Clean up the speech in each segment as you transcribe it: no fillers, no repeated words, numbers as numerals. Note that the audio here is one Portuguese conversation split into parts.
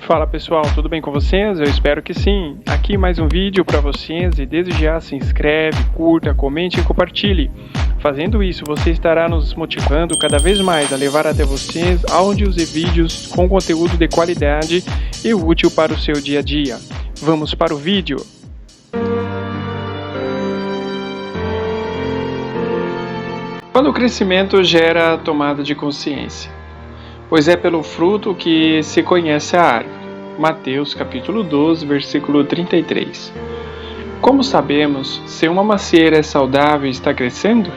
Fala pessoal, tudo bem com vocês? Eu espero que sim. Aqui mais um vídeo para vocês e desde já se inscreve, curta, comente e compartilhe. Fazendo isso, você estará nos motivando cada vez mais a levar até vocês áudios e vídeos com conteúdo de qualidade e útil para o seu dia a dia. Vamos para o vídeo! Quando o crescimento gera a tomada de consciência, pois é pelo fruto que se conhece a árvore. Mateus capítulo 12, versículo 33. Como sabemos se uma macieira é saudável e está crescendo?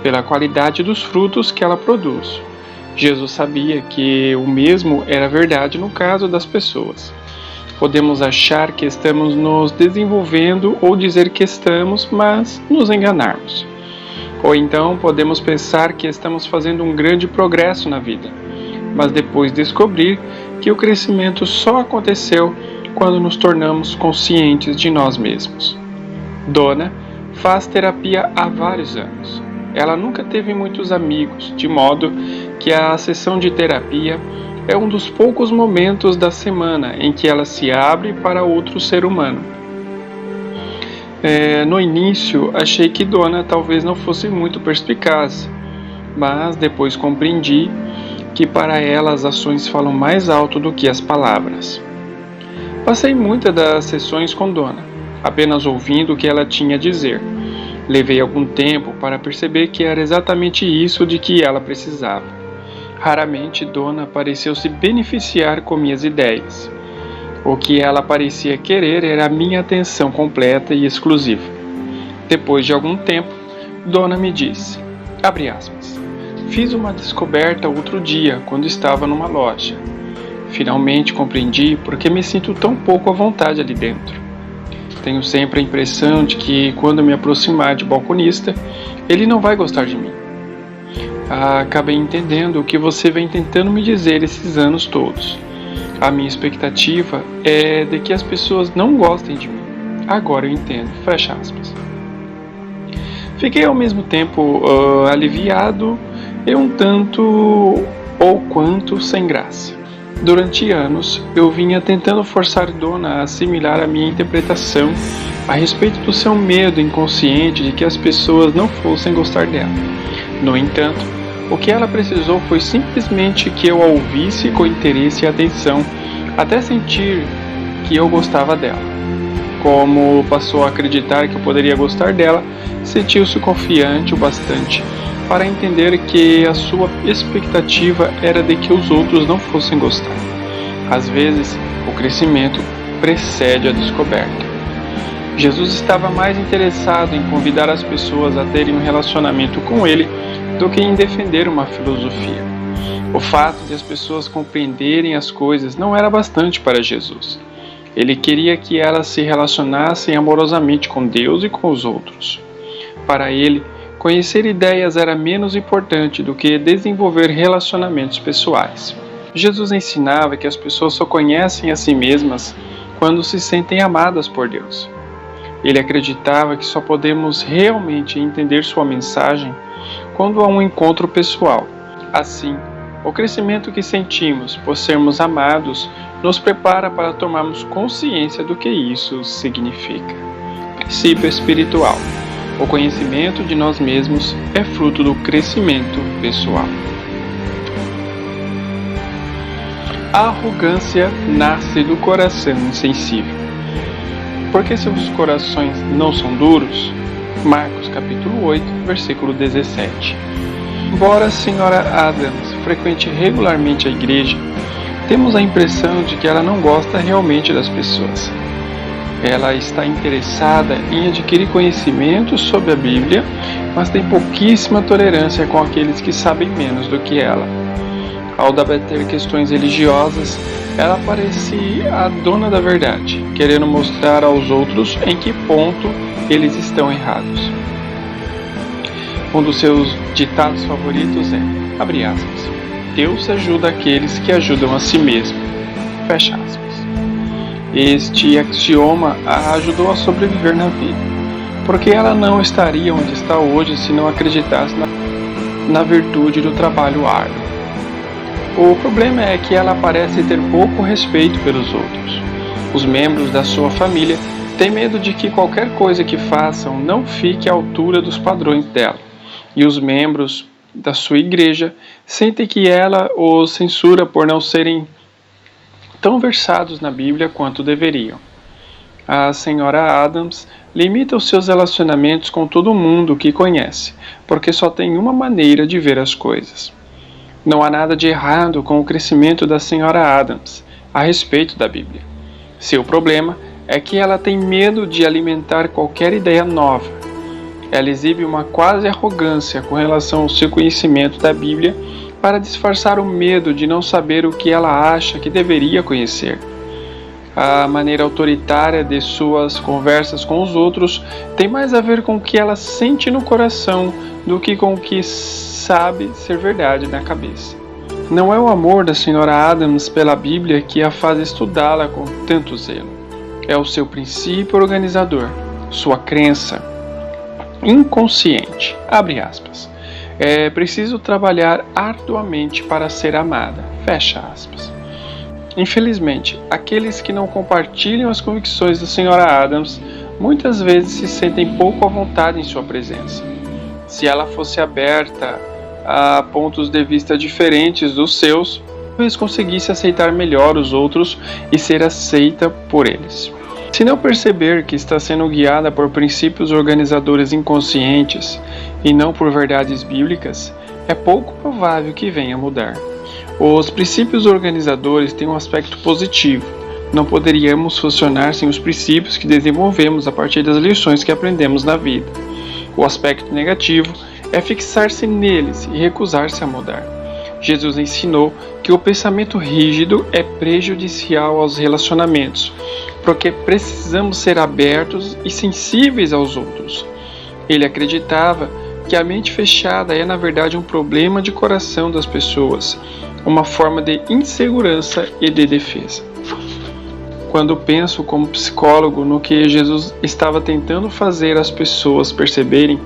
Pela qualidade dos frutos que ela produz. Jesus sabia que o mesmo era verdade no caso das pessoas. Podemos achar que estamos nos desenvolvendo ou dizer que estamos, mas nos enganarmos. Ou então podemos pensar que estamos fazendo um grande progresso na vida, mas depois descobrir que o crescimento só aconteceu quando nos tornamos conscientes de nós mesmos. Donna faz terapia há vários anos. Ela nunca teve muitos amigos, de modo que a sessão de terapia é um dos poucos momentos da semana em que ela se abre para outro ser humano. No início, achei que Donna talvez não fosse muito perspicaz, mas depois compreendi que para ela as ações falam mais alto do que as palavras. Passei muitas das sessões com Donna, apenas ouvindo o que ela tinha a dizer. Levei algum tempo para perceber que era exatamente isso de que ela precisava. Raramente Donna pareceu se beneficiar com minhas ideias. O que ela parecia querer era a minha atenção completa e exclusiva. Depois de algum tempo, Donna me disse, abre aspas, fiz uma descoberta outro dia quando estava numa loja. Finalmente compreendi porque me sinto tão pouco à vontade ali dentro. Tenho sempre a impressão de que quando me aproximar de balconista, ele não vai gostar de mim. Acabei entendendo o que você vem tentando me dizer esses anos todos. A minha expectativa é de que as pessoas não gostem de mim. Agora eu entendo. Fecha aspas. Fiquei ao mesmo tempo aliviado e um tanto ou quanto sem graça. Durante anos, eu vinha tentando forçar Donna a assimilar a minha interpretação a respeito do seu medo inconsciente de que as pessoas não fossem gostar dela. No entanto, o que ela precisou foi simplesmente que eu a ouvisse com interesse e atenção, até sentir que eu gostava dela. Como passou a acreditar que eu poderia gostar dela, sentiu-se confiante o bastante para entender que a sua expectativa era de que os outros não fossem gostar. Às vezes, o crescimento precede a descoberta. Jesus estava mais interessado em convidar as pessoas a terem um relacionamento com ele do que em defender uma filosofia. O fato de as pessoas compreenderem as coisas não era bastante para Jesus. Ele queria que elas se relacionassem amorosamente com Deus e com os outros. Para ele, conhecer ideias era menos importante do que desenvolver relacionamentos pessoais. Jesus ensinava que as pessoas só conhecem a si mesmas quando se sentem amadas por Deus. Ele acreditava que só podemos realmente entender sua mensagem quando há um encontro pessoal. Assim, o crescimento que sentimos por sermos amados nos prepara para tomarmos consciência do que isso significa. Princípio espiritual. O conhecimento de nós mesmos é fruto do crescimento pessoal. A arrogância nasce do coração insensível. Porque seus corações não são duros? Marcos capítulo 8, versículo 17. Embora a senhora Adams frequente regularmente a igreja, temos a impressão de que ela não gosta realmente das pessoas. Ela está interessada em adquirir conhecimento sobre a Bíblia, mas tem pouquíssima tolerância com aqueles que sabem menos do que ela. Ao debater questões religiosas, ela parece a dona da verdade, querendo mostrar aos outros em que ponto eles estão errados. Um dos seus ditados favoritos é, abre aspas, Deus ajuda aqueles que ajudam a si mesmo. Fecha aspas. Este axioma a ajudou a sobreviver na vida, porque ela não estaria onde está hoje se não acreditasse na virtude do trabalho árduo. O problema é que ela parece ter pouco respeito pelos outros. Os membros da sua família têm medo de que qualquer coisa que façam não fique à altura dos padrões dela, e os membros da sua igreja sentem que ela os censura por não serem tão versados na Bíblia quanto deveriam. A senhora Adams limita os seus relacionamentos com todo mundo que conhece, porque só tem uma maneira de ver as coisas. Não há nada de errado com o crescimento da senhora Adams a respeito da Bíblia. Seu problema é que ela tem medo de alimentar qualquer ideia nova. Ela exibe uma quase arrogância com relação ao seu conhecimento da Bíblia para disfarçar o medo de não saber o que ela acha que deveria conhecer. A maneira autoritária de suas conversas com os outros tem mais a ver com o que ela sente no coração do que com o que sabe ser verdade na cabeça. Não é o amor da senhora Adams pela Bíblia que a faz estudá-la com tanto zelo. É o seu princípio organizador, sua crença inconsciente. Abre aspas. É preciso trabalhar arduamente para ser amada. Fecha aspas. Infelizmente, aqueles que não compartilham as convicções da senhora Adams muitas vezes se sentem pouco à vontade em sua presença. Se ela fosse aberta a pontos de vista diferentes dos seus, talvez conseguisse aceitar melhor os outros e ser aceita por eles. Se não perceber que está sendo guiada por princípios organizadores inconscientes e não por verdades bíblicas, é pouco provável que venha a mudar. Os princípios organizadores têm um aspecto positivo. Não poderíamos funcionar sem os princípios que desenvolvemos a partir das lições que aprendemos na vida. O aspecto negativo é fixar-se neles e recusar-se a mudar. Jesus ensinou que o pensamento rígido é prejudicial aos relacionamentos, porque precisamos ser abertos e sensíveis aos outros. Ele acreditava que a mente fechada é, na verdade, um problema de coração das pessoas, uma forma de insegurança e de defesa. Quando penso como psicólogo no que Jesus estava tentando fazer as pessoas perceberem,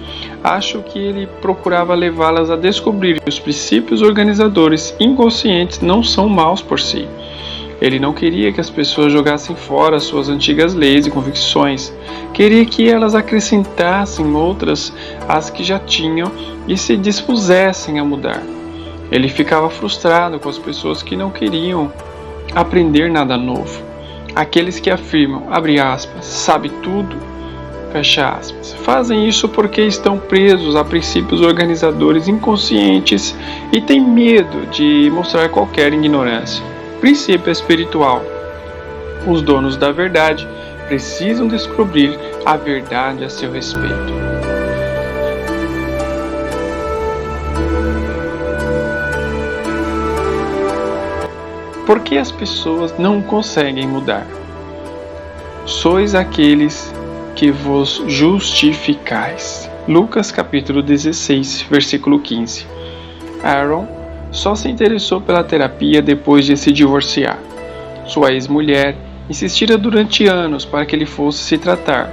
acho que ele procurava levá-las a descobrir que os princípios organizadores inconscientes não são maus por si. Ele não queria que as pessoas jogassem fora suas antigas leis e convicções. Queria que elas acrescentassem outras às que já tinham e se dispusessem a mudar. Ele ficava frustrado com as pessoas que não queriam aprender nada novo. Aqueles que afirmam, abre aspas, sabe tudo, fecha aspas, fazem isso porque estão presos a princípios organizadores inconscientes e têm medo de mostrar qualquer ignorância. Princípio espiritual. Os donos da verdade precisam descobrir a verdade a seu respeito. Por que as pessoas não conseguem mudar? Sois aqueles que vos justificais. Lucas capítulo 16, versículo 15. Aaron só se interessou pela terapia depois de se divorciar. Sua ex-mulher insistira durante anos para que ele fosse se tratar.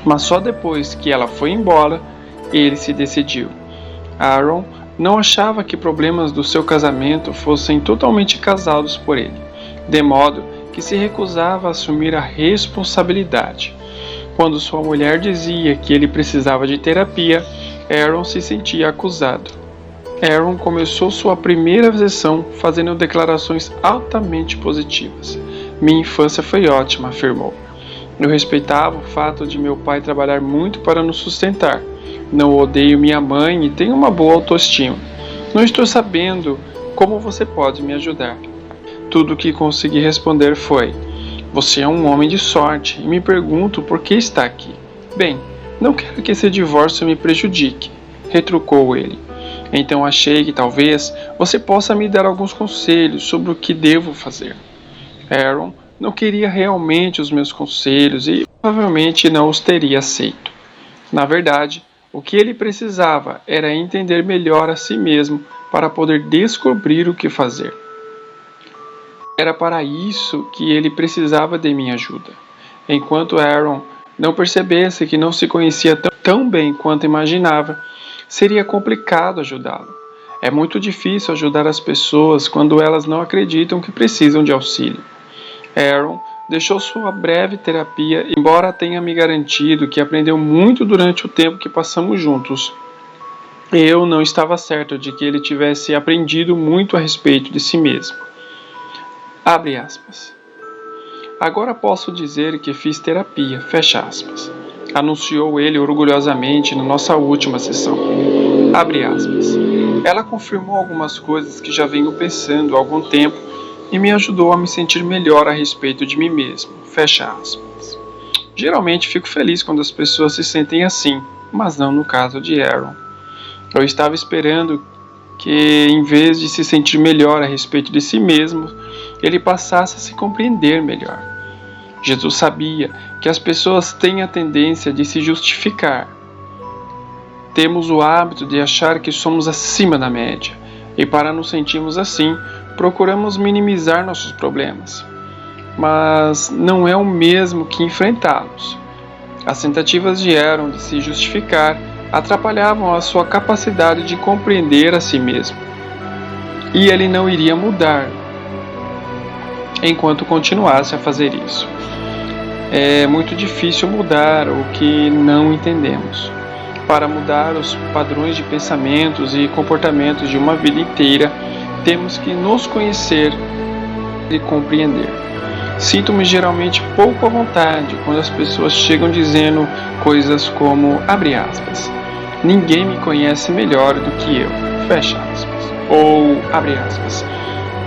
Mas só depois que ela foi embora, ele se decidiu. Aaron não achava que problemas do seu casamento fossem totalmente causados por ele, de modo que se recusava a assumir a responsabilidade. Quando sua mulher dizia que ele precisava de terapia, Aaron se sentia acusado. Aaron começou sua primeira sessão fazendo declarações altamente positivas. Minha infância foi ótima, afirmou. Eu respeitava o fato de meu pai trabalhar muito para nos sustentar. Não odeio minha mãe e tenho uma boa autoestima. Não estou sabendo como você pode me ajudar. Tudo o que consegui responder foi: você é um homem de sorte e me pergunto por que está aqui. Bem, não quero que esse divórcio me prejudique, retrucou ele. Então achei que talvez você possa me dar alguns conselhos sobre o que devo fazer. Aaron não queria realmente os meus conselhos e provavelmente não os teria aceito. Na verdade, o que ele precisava era entender melhor a si mesmo para poder descobrir o que fazer. Era para isso que ele precisava de minha ajuda. Enquanto Aaron não percebesse que não se conhecia tão bem quanto imaginava, seria complicado ajudá-lo. É muito difícil ajudar as pessoas quando elas não acreditam que precisam de auxílio. Aaron deixou sua breve terapia, embora tenha me garantido que aprendeu muito durante o tempo que passamos juntos. Eu não estava certo de que ele tivesse aprendido muito a respeito de si mesmo. Abre aspas. Agora posso dizer que fiz terapia, fecha aspas. Anunciou ele orgulhosamente na nossa última sessão. Abre aspas. Ela confirmou algumas coisas que já venho pensando há algum tempo e me ajudou a me sentir melhor a respeito de mim mesmo, fecha aspas. Geralmente fico feliz quando as pessoas se sentem assim, mas não no caso de Aaron. Eu estava esperando que, em vez de se sentir melhor a respeito de si mesmo, ele passasse a se compreender melhor. Jesus sabia que as pessoas têm a tendência de se justificar. Temos o hábito de achar que somos acima da média, e para nos sentirmos assim, procuramos minimizar nossos problemas. Mas não é o mesmo que enfrentá-los. As tentativas de Aaron de se justificar atrapalhavam a sua capacidade de compreender a si mesmo. E ele não iria mudar enquanto continuasse a fazer isso. É muito difícil mudar o que não entendemos. Para mudar os padrões de pensamentos e comportamentos de uma vida inteira, temos que nos conhecer e compreender. Sinto-me geralmente pouco à vontade quando as pessoas chegam dizendo coisas como, abre aspas, ninguém me conhece melhor do que eu, fecha aspas. Ou, abre aspas,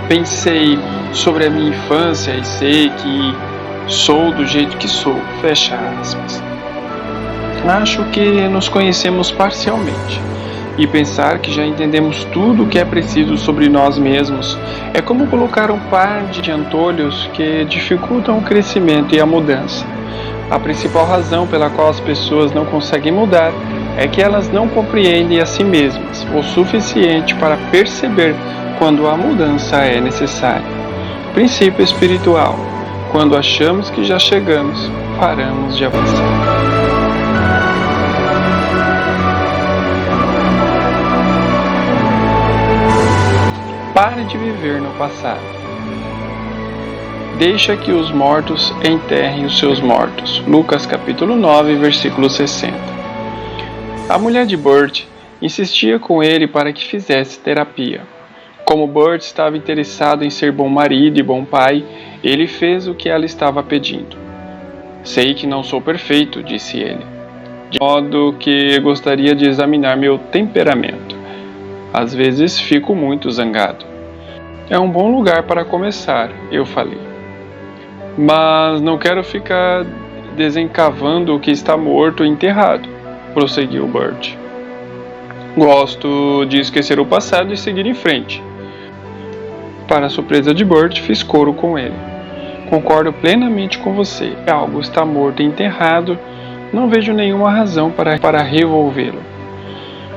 pensei sobre a minha infância e sei que sou do jeito que sou, fecha aspas. Acho que nos conhecemos parcialmente, e pensar que já entendemos tudo o que é preciso sobre nós mesmos é como colocar um par de antolhos que dificultam o crescimento e a mudança. A principal razão pela qual as pessoas não conseguem mudar é que elas não compreendem a si mesmas o suficiente para perceber quando a mudança é necessária. Princípio espiritual: quando achamos que já chegamos, paramos de avançar. Pare de viver no passado. Deixa que os mortos enterrem os seus mortos. Lucas capítulo 9, versículo 60. A mulher de Bert insistia com ele para que fizesse terapia. Como Bert estava interessado em ser bom marido e bom pai, ele fez o que ela estava pedindo. Sei que não sou perfeito, disse ele, de modo que gostaria de examinar meu temperamento. Às vezes fico muito zangado. É um bom lugar para começar, eu falei. Mas não quero ficar desencavando o que está morto e enterrado, prosseguiu Bert. Gosto de esquecer o passado e seguir em frente. Para a surpresa de Bert, fiz coro com ele. Concordo plenamente com você. Se algo está morto e enterrado, não vejo nenhuma razão para revolvê-lo.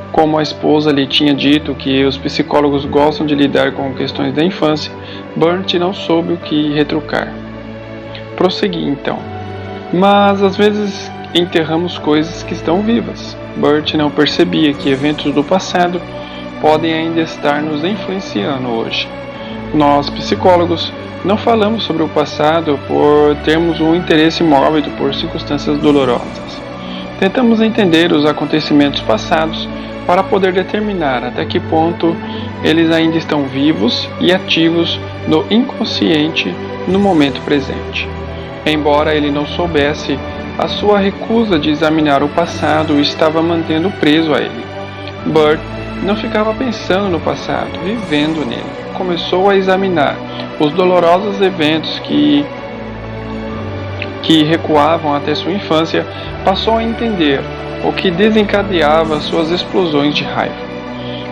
Como a esposa lhe tinha dito que os psicólogos gostam de lidar com questões da infância, Bert não soube o que retrucar. Prossegui então. Mas às vezes enterramos coisas que estão vivas. Bert não percebia que eventos do passado podem ainda estar nos influenciando hoje. Nós, psicólogos, não falamos sobre o passado por termos um interesse mórbido por circunstâncias dolorosas. Tentamos entender os acontecimentos passados para poder determinar até que ponto eles ainda estão vivos e ativos no inconsciente no momento presente. Embora ele não soubesse, a sua recusa de examinar o passado o estava mantendo preso a ele. Bert não ficava pensando no passado, vivendo nele. Começou a examinar os dolorosos eventos que recuavam até sua infância, passou a entender o que desencadeava suas explosões de raiva.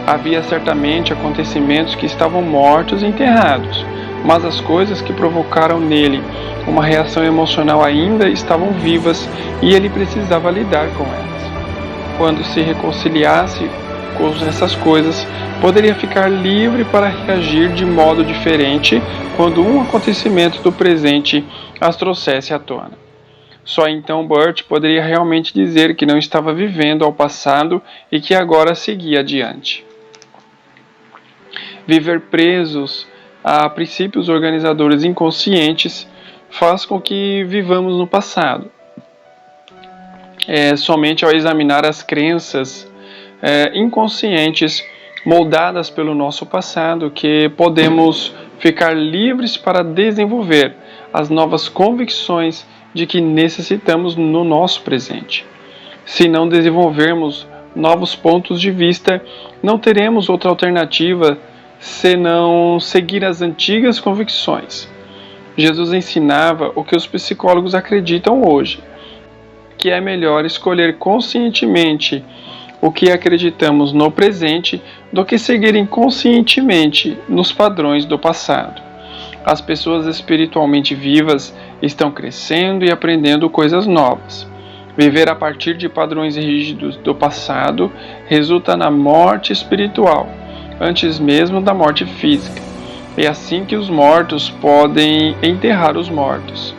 Havia certamente acontecimentos que estavam mortos e enterrados, mas as coisas que provocaram nele uma reação emocional ainda estavam vivas e ele precisava lidar com elas. Quando se reconciliasse com essas coisas, poderia ficar livre para reagir de modo diferente quando um acontecimento do presente as trouxesse à tona. Só então Bert poderia realmente dizer que não estava vivendo ao passado e que agora seguia adiante. Viver presos a princípios organizadores inconscientes faz com que vivamos no passado. Somente ao examinar as crenças inconscientes moldadas pelo nosso passado que podemos ficar livres para desenvolver as novas convicções de que necessitamos no nosso presente. Se não desenvolvermos novos pontos de vista, não teremos outra alternativa senão seguir as antigas convicções. Jesus ensinava o que os psicólogos acreditam hoje, que é melhor escolher conscientemente o que acreditamos no presente do que seguir inconscientemente nos padrões do passado. As pessoas espiritualmente vivas estão crescendo e aprendendo coisas novas. Viver a partir de padrões rígidos do passado resulta na morte espiritual, antes mesmo da morte física. É assim que os mortos podem enterrar os mortos.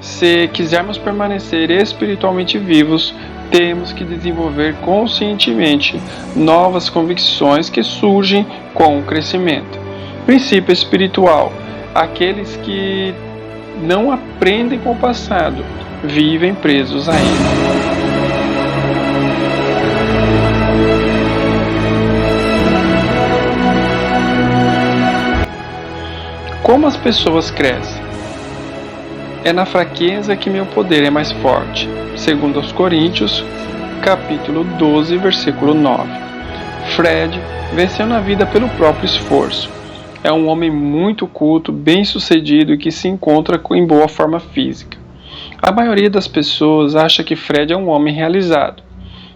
Se quisermos permanecer espiritualmente vivos, temos que desenvolver conscientemente novas convicções que surgem com o crescimento. Princípio espiritual: aqueles que não aprendem com o passado vivem presos a ele. Como as pessoas crescem? É na fraqueza que meu poder é mais forte. Segundo aos Coríntios, capítulo 12, versículo 9. Fred venceu na vida pelo próprio esforço. É um homem muito culto, bem-sucedido e que se encontra em boa forma física. A maioria das pessoas acha que Fred é um homem realizado,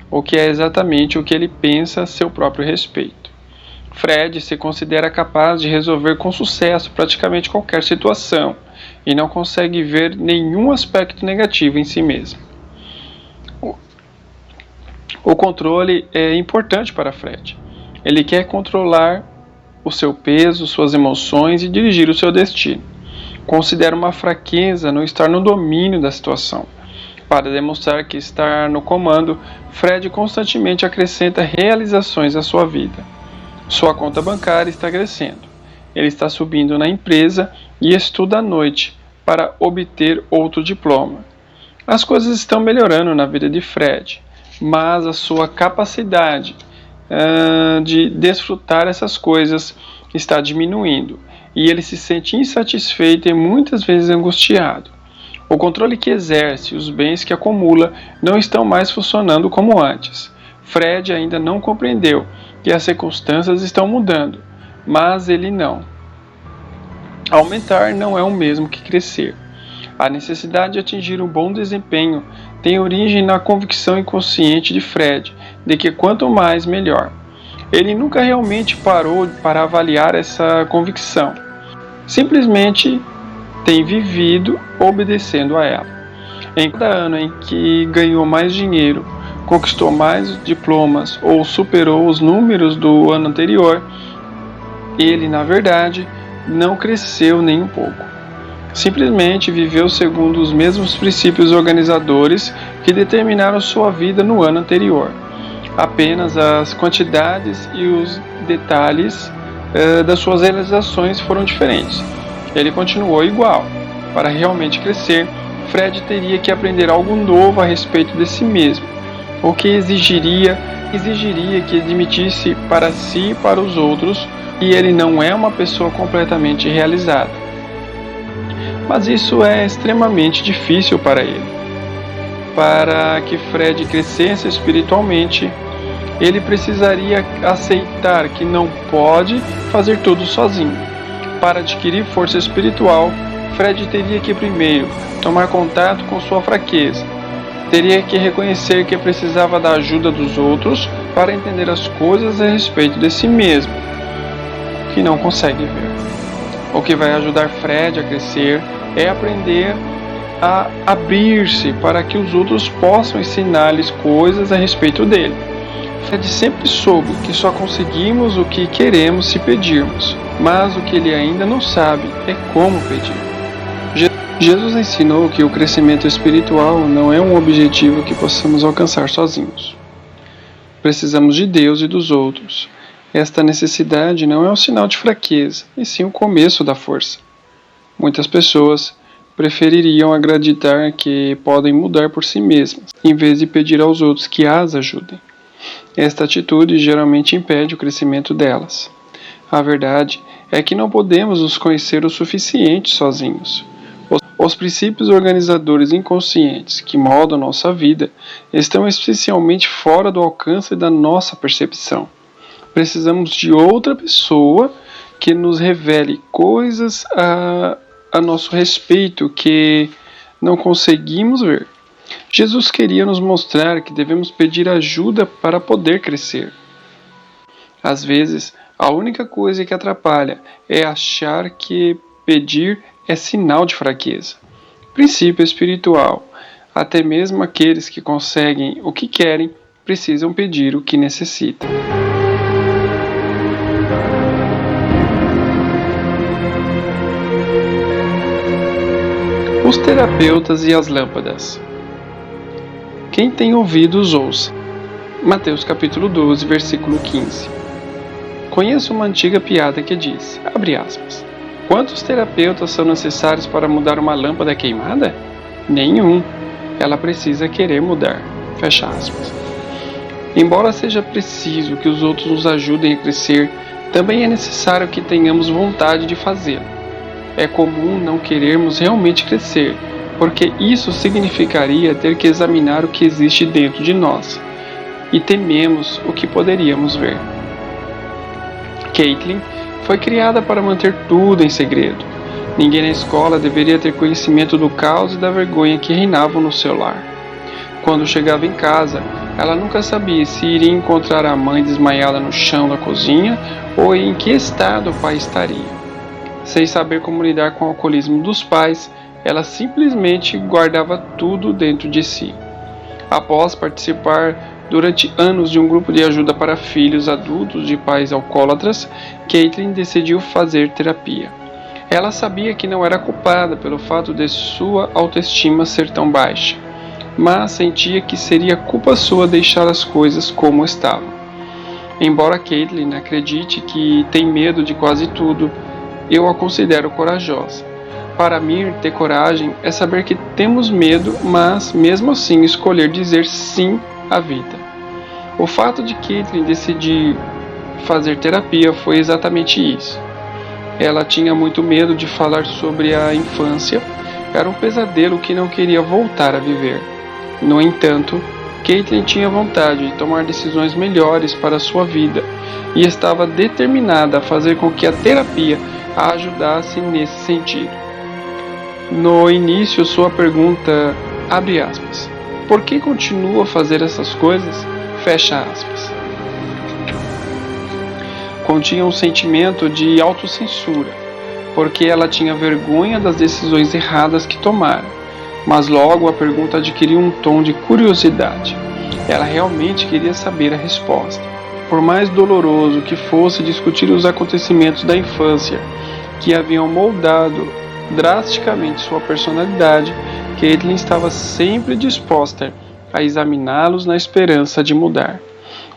o que é exatamente o que ele pensa a seu próprio respeito. Fred se considera capaz de resolver com sucesso praticamente qualquer situação e não consegue ver nenhum aspecto negativo em si mesmo. O controle é importante para Fred. Ele quer controlar o seu peso, suas emoções e dirigir o seu destino. Considera uma fraqueza não estar no domínio da situação. Para demonstrar que está no comando, Fred constantemente acrescenta realizações à sua vida. Sua conta bancária está crescendo. Ele está subindo na empresa e estuda à noite para obter outro diploma. As coisas estão melhorando na vida de Fred, mas a sua capacidade de desfrutar essas coisas está diminuindo e ele se sente insatisfeito e muitas vezes angustiado. O controle que exerce e os bens que acumula não estão mais funcionando como antes. Fred ainda não compreendeu que as circunstâncias estão mudando, mas ele não. Aumentar não é o mesmo que crescer. A necessidade de atingir um bom desempenho tem origem na convicção inconsciente de Fred de que quanto mais, melhor. Ele nunca realmente parou para avaliar essa convicção. Simplesmente tem vivido obedecendo a ela. Em cada ano em que ganhou mais dinheiro, conquistou mais diplomas ou superou os números do ano anterior, ele, na verdade, não cresceu nem um pouco. Simplesmente viveu segundo os mesmos princípios organizadores que determinaram sua vida no ano anterior. Apenas as quantidades e os detalhes das suas realizações foram diferentes. Ele continuou igual. Para realmente crescer, Fred teria que aprender algo novo a respeito de si mesmo, o que exigiria que admitisse para si e para os outros que ele não é uma pessoa completamente realizada. Mas isso é extremamente difícil para ele. Para que Fred crescesse espiritualmente, ele precisaria aceitar que não pode fazer tudo sozinho. Para adquirir força espiritual, Fred teria que primeiro tomar contato com sua fraqueza. Teria que reconhecer que precisava da ajuda dos outros para entender as coisas a respeito de si mesmo, que não consegue ver. O que vai ajudar Fred a crescer é aprender a abrir-se para que os outros possam ensinar-lhes coisas a respeito dele. Fred sempre soube que só conseguimos o que queremos se pedirmos, mas o que ele ainda não sabe é como pedir. Jesus ensinou que o crescimento espiritual não é um objetivo que possamos alcançar sozinhos. Precisamos de Deus e dos outros. Esta necessidade não é um sinal de fraqueza, e sim o começo da força. Muitas pessoas prefeririam acreditar que podem mudar por si mesmas, em vez de pedir aos outros que as ajudem. Esta atitude geralmente impede o crescimento delas. A verdade é que não podemos nos conhecer o suficiente sozinhos. Os princípios organizadores inconscientes que moldam nossa vida estão especialmente fora do alcance da nossa percepção. Precisamos de outra pessoa que nos revele coisas a nosso respeito que não conseguimos ver. Jesus queria nos mostrar que devemos pedir ajuda para poder crescer. Às vezes, a única coisa que atrapalha é achar que pedir é sinal de fraqueza. Princípio espiritual. Até mesmo aqueles que conseguem o que querem precisam pedir o que necessitam. Os terapeutas e as lâmpadas. Quem tem ouvidos, ouça. Mateus capítulo 12, versículo 15. Conheço uma antiga piada que diz, abre aspas, quantos terapeutas são necessários para mudar uma lâmpada queimada? Nenhum. Ela precisa querer mudar. Fecha aspas. Embora seja preciso que os outros nos ajudem a crescer, também é necessário que tenhamos vontade de fazê-lo. É comum não querermos realmente crescer, porque isso significaria ter que examinar o que existe dentro de nós, e tememos o que poderíamos ver. Caitlin foi criada para manter tudo em segredo. Ninguém na escola deveria ter conhecimento do caos e da vergonha que reinavam no seu lar. Quando chegava em casa, ela nunca sabia se iria encontrar a mãe desmaiada no chão da cozinha ou em que estado o pai estaria. Sem saber como lidar com o alcoolismo dos pais, ela simplesmente guardava tudo dentro de si. Após participar durante anos de um grupo de ajuda para filhos adultos de pais alcoólatras, Caitlin decidiu fazer terapia. Ela sabia que não era culpada pelo fato de sua autoestima ser tão baixa, mas sentia que seria culpa sua deixar as coisas como estavam. Embora Caitlin acredite que tem medo de quase tudo, eu a considero corajosa. Para mim, ter coragem é saber que temos medo, mas mesmo assim escolher dizer sim à vida. O fato de Caitlin decidir fazer terapia foi exatamente isso. Ela tinha muito medo de falar sobre a infância, era um pesadelo que não queria voltar a viver. No entanto, Caitlin tinha vontade de tomar decisões melhores para a sua vida e estava determinada a fazer com que a terapia a ajudasse nesse sentido. No início, sua pergunta, abre aspas, por que continua a fazer essas coisas? Fecha aspas. Continha um sentimento de autocensura, porque ela tinha vergonha das decisões erradas que tomara, mas logo a pergunta adquiriu um tom de curiosidade. Ela realmente queria saber a resposta. Por mais doloroso que fosse discutir os acontecimentos da infância, que haviam moldado drasticamente sua personalidade, Caitlin estava sempre disposta a examiná-los na esperança de mudar.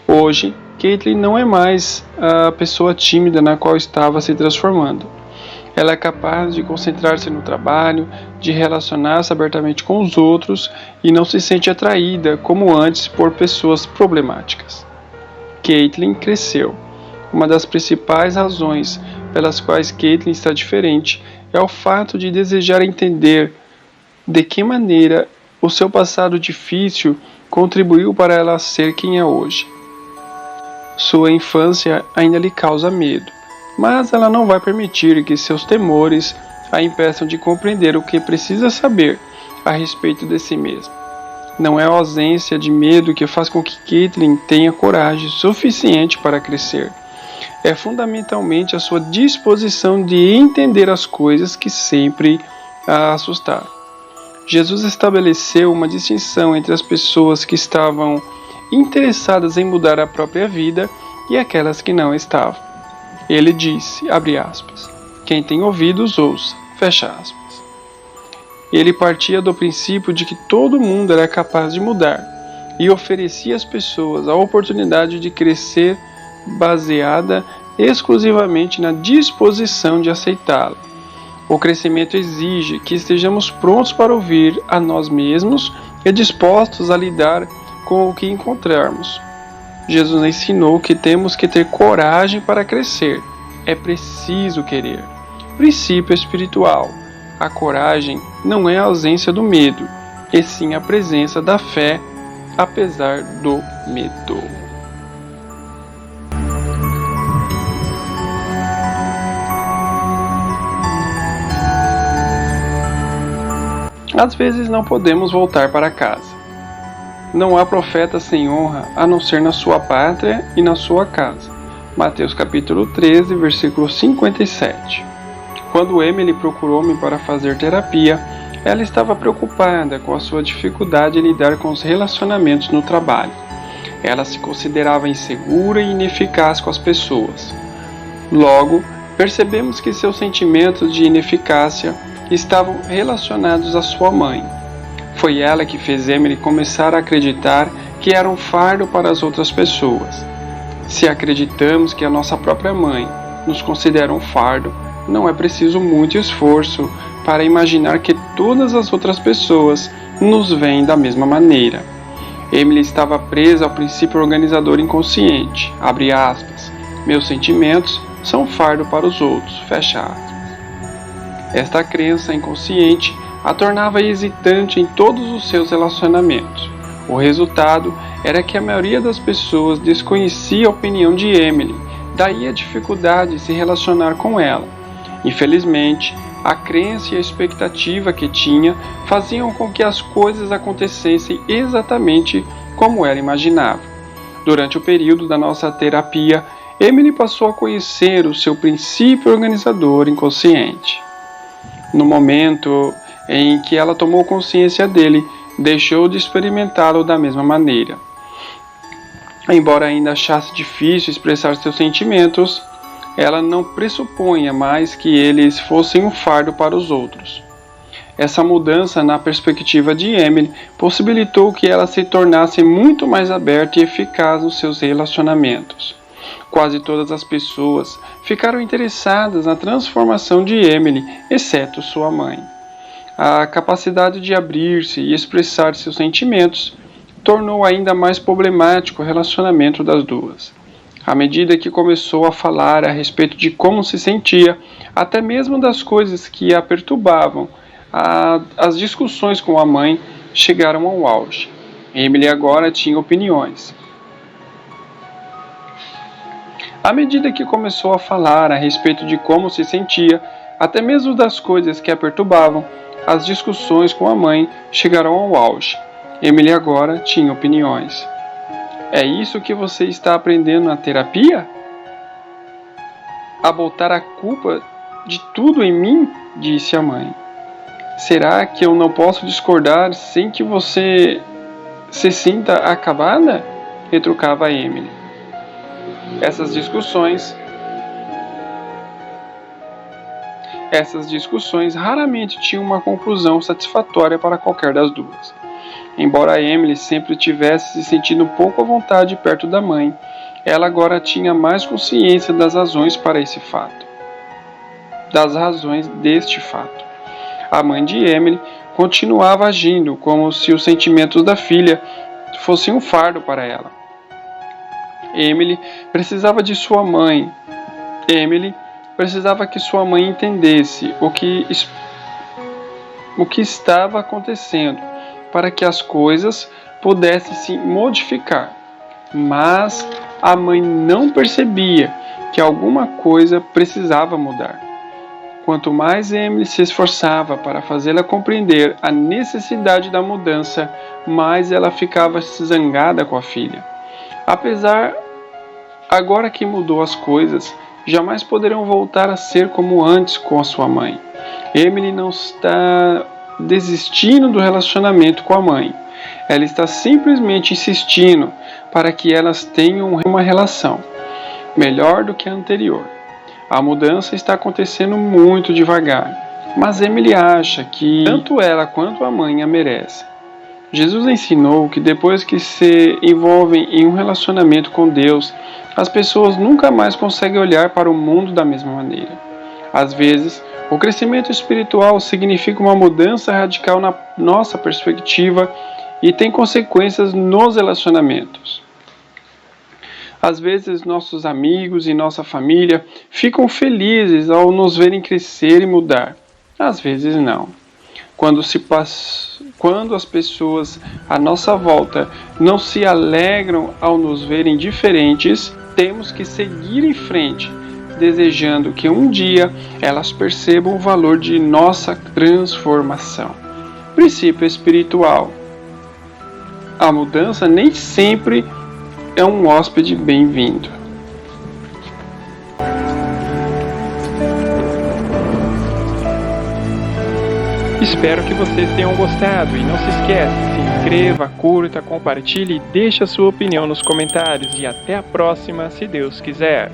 Hoje, Caitlin não é mais a pessoa tímida na qual estava se transformando. Ela é capaz de concentrar-se no trabalho, de relacionar-se abertamente com os outros e não se sente atraída, como antes, por pessoas problemáticas. Caitlin cresceu. Uma das principais razões pelas quais Caitlin está diferente é o fato de desejar entender de que maneira o seu passado difícil contribuiu para ela ser quem é hoje. Sua infância ainda lhe causa medo, mas ela não vai permitir que seus temores a impeçam de compreender o que precisa saber a respeito de si mesma. Não é a ausência de medo que faz com que Caitlin tenha coragem suficiente para crescer. É fundamentalmente a sua disposição de entender as coisas que sempre a assustaram. Jesus estabeleceu uma distinção entre as pessoas que estavam interessadas em mudar a própria vida e aquelas que não estavam. Ele disse, abre aspas, quem tem ouvidos, ouça, fecha aspas. Ele partia do princípio de que todo mundo era capaz de mudar e oferecia às pessoas a oportunidade de crescer baseada exclusivamente na disposição de aceitá-la. O crescimento exige que estejamos prontos para ouvir a nós mesmos e dispostos a lidar com o que encontrarmos. Jesus ensinou que temos que ter coragem para crescer. É preciso querer. Princípio espiritual. A coragem não é a ausência do medo, e sim a presença da fé, apesar do medo. Às vezes não podemos voltar para casa. Não há profeta sem honra, a não ser na sua pátria e na sua casa. Mateus capítulo 13, versículo 57. Quando Emily procurou-me para fazer terapia, ela estava preocupada com a sua dificuldade em lidar com os relacionamentos no trabalho. Ela se considerava insegura e ineficaz com as pessoas. Logo, percebemos que seus sentimentos de ineficácia estavam relacionados à sua mãe. Foi ela que fez Emily começar a acreditar que era um fardo para as outras pessoas. Se acreditamos que a nossa própria mãe nos considera um fardo, não é preciso muito esforço para imaginar que todas as outras pessoas nos veem da mesma maneira. Emily estava presa ao princípio organizador inconsciente, abre aspas, meus sentimentos são um fardo para os outros, fecha aspas. Esta crença inconsciente a tornava hesitante em todos os seus relacionamentos. O resultado era que a maioria das pessoas desconhecia a opinião de Emily, daí a dificuldade de se relacionar com ela. Infelizmente, a crença e a expectativa que tinha faziam com que as coisas acontecessem exatamente como ela imaginava. Durante o período da nossa terapia, Emily passou a conhecer o seu princípio organizador inconsciente. No momento em que ela tomou consciência dele, deixou de experimentá-lo da mesma maneira. Embora ainda achasse difícil expressar seus sentimentos, ela não pressupunha mais que eles fossem um fardo para os outros. Essa mudança na perspectiva de Emily possibilitou que ela se tornasse muito mais aberta e eficaz nos seus relacionamentos. Quase todas as pessoas ficaram interessadas na transformação de Emily, exceto sua mãe. A capacidade de abrir-se e expressar seus sentimentos tornou ainda mais problemático o relacionamento das duas. À medida que começou a falar a respeito de como se sentia, até mesmo das coisas que a perturbavam, as discussões com a mãe chegaram ao auge. Emily agora tinha opiniões. À medida que começou a falar a respeito de como se sentia, até mesmo das coisas que a perturbavam, as discussões com a mãe chegaram ao auge. Emily agora tinha opiniões. É isso que você está aprendendo na terapia? A botar a culpa de tudo em mim? Disse a mãe. Será que eu não posso discordar sem que você se sinta acabada? Retrucava Emily. Essas discussões raramente tinham uma conclusão satisfatória para qualquer das duas. Embora Emily sempre tivesse se sentido um pouco à vontade perto da mãe, ela agora tinha mais consciência das razões para esse fato. Das razões deste fato. A mãe de Emily continuava agindo como se os sentimentos da filha fossem um fardo para ela. Emily precisava de sua mãe. Emily precisava que sua mãe entendesse o que estava acontecendo para que as coisas pudessem se modificar. Mas a mãe não percebia que alguma coisa precisava mudar. Quanto mais Emily se esforçava para fazê-la compreender a necessidade da mudança, mais ela ficava zangada com a filha. Apesar, agora que mudou as coisas, jamais poderão voltar a ser como antes com a sua mãe. Emily não está desistindo do relacionamento com a mãe. Ela está simplesmente insistindo para que elas tenham uma relação melhor do que a anterior. A mudança está acontecendo muito devagar, mas Emily acha que tanto ela quanto a mãe a merecem. Jesus ensinou que depois que se envolvem em um relacionamento com Deus, as pessoas nunca mais conseguem olhar para o mundo da mesma maneira. Às vezes, o crescimento espiritual significa uma mudança radical na nossa perspectiva e tem consequências nos relacionamentos. Às vezes, nossos amigos e nossa família ficam felizes ao nos verem crescer e mudar. Às vezes, não. Quando as pessoas à nossa volta não se alegram ao nos verem diferentes, temos que seguir em frente, desejando que um dia elas percebam o valor de nossa transformação. Princípio espiritual. A mudança nem sempre é um hóspede bem-vindo. Espero que vocês tenham gostado e não se esqueça, se inscreva, curta, compartilhe e deixe a sua opinião nos comentários e até a próxima, se Deus quiser.